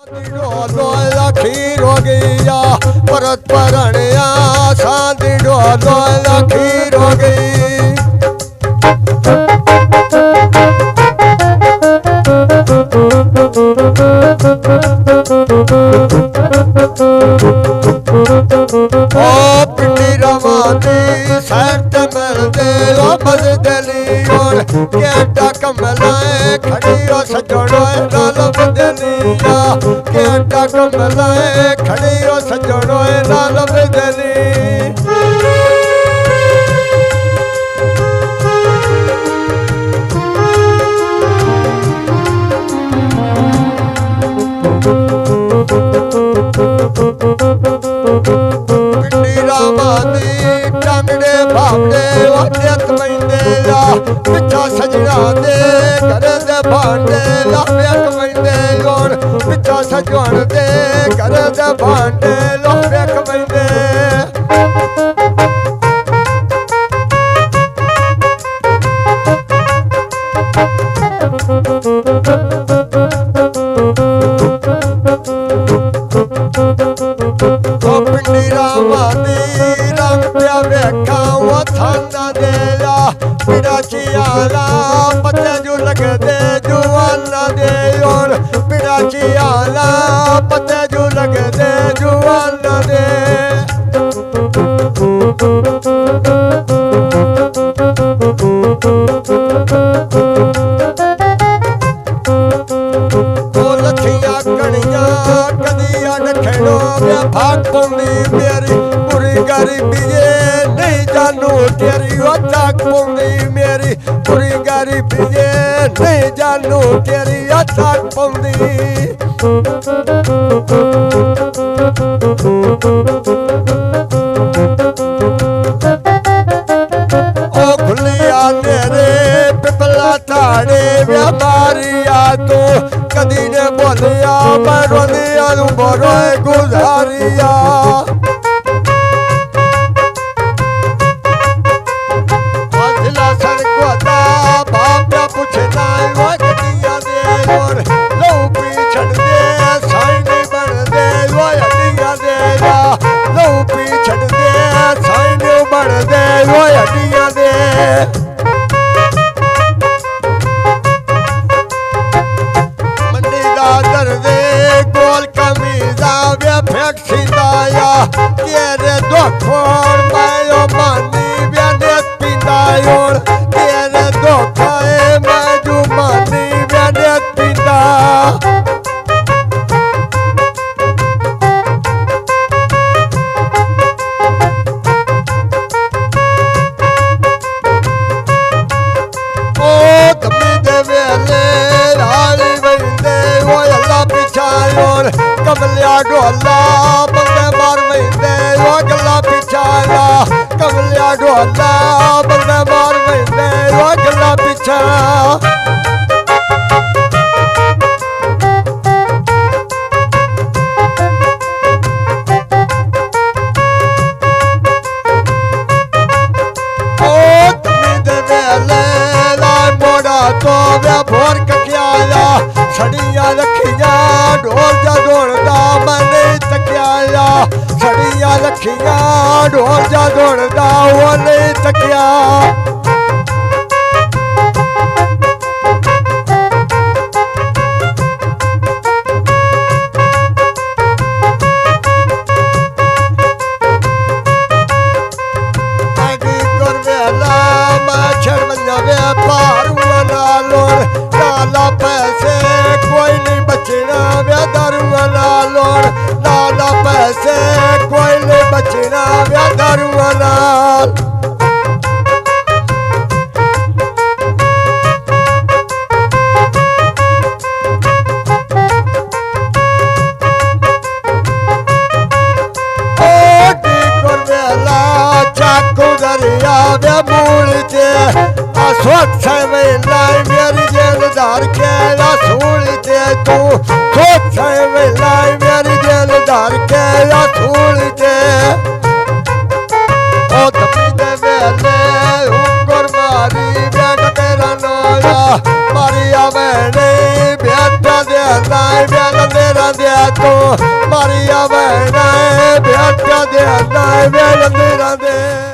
खीर हो गई परत परणिया शांति ढोलो खीर हो गई। ओ पिंडी रवानी सैट मिलते ओ बदली और केटा कमलाए खड़ी ओ सजोड़ो नाल बदलिया केटा कमलाए खड़ी ओ सजोड़ो नाल बदली। टांगड़े भावड़े वाद्यत मैंने ला पिछा सजना दे घर दे भांडे ला व्यक मैंने और पिछा सजवान दे घर दे भांडे ला व्यक मैंने। पिंडी रामानी रंग प्या वेखा वो थाना देला पिड़ा चियाला पत्ते जो लगदे जुआना दे और पिड़ा चियाला पत्ते जो लगदे जुआना दे। लखिया कणिया कदिया नखड़ो भाग पौनी मेरी पूरी गरीबी ये नहीं जानू तेरी वो ताक पौनी मेरी पूरी गरीबी ये नहीं जानू तेरी वो ताक पौनी। ओ खुलिया तेरे पिपला ताड़े व्यापारिया तो कदी ने बोलिया मैं रोनिया बोरोए गुजारिया। हौसला सड़कोता बाप पूछना वो गड्डिया दे और लो पीछड़ दे साइन बन दे वो हड्डिया दे लो पीछड़ दे साइन बन दे वो हड्डिया दे। तेरे दोखोर मायो मानी व्यानेत पिंदायोर तेरे दोखाए माजू मानी व्यानेत पिंदा। ओ तमी दे वेले हाली वंदे वो अल्लाह पिछायोर कमलिया ढोला गला पिछाया कमलिया ढोला बल्ले मार मैंने वो गला पिछा। ओ तुमी दे वेले लाए मोड़ा तो वे भोर कक्याया छड़िया रखिया ढोल जा दौड़दा मैंने तक्याया छड़िया रखिया ढोल जा दौड़दा वो नहीं तकिया। नाला पैसे कोई नहीं बचना वे दारुआ नालों नाला पैसे कोई नहीं बचना वे दारुआ नाल। चाकू दरिया वे मूल चे स्वच्छ वेला मेरी जेलदार के सूल चे तू स्वच्छ वेला मेरी जेलदार के सूल चे। ओ तपी दे वेले उंगर मारी बेट तेरा नोया मारिया मैंने बेटा दे बेल तेरा ਅੰਦਰਾਂ ਦੇ ਤੋਂ ਮਾਰੀਆ ਵੈਣਾ ਵੇ ਅੱਟਿਆ ਦੇ ਅੰਦਰ ਵੇ ਅੰਦਰਾਂ ਦੇ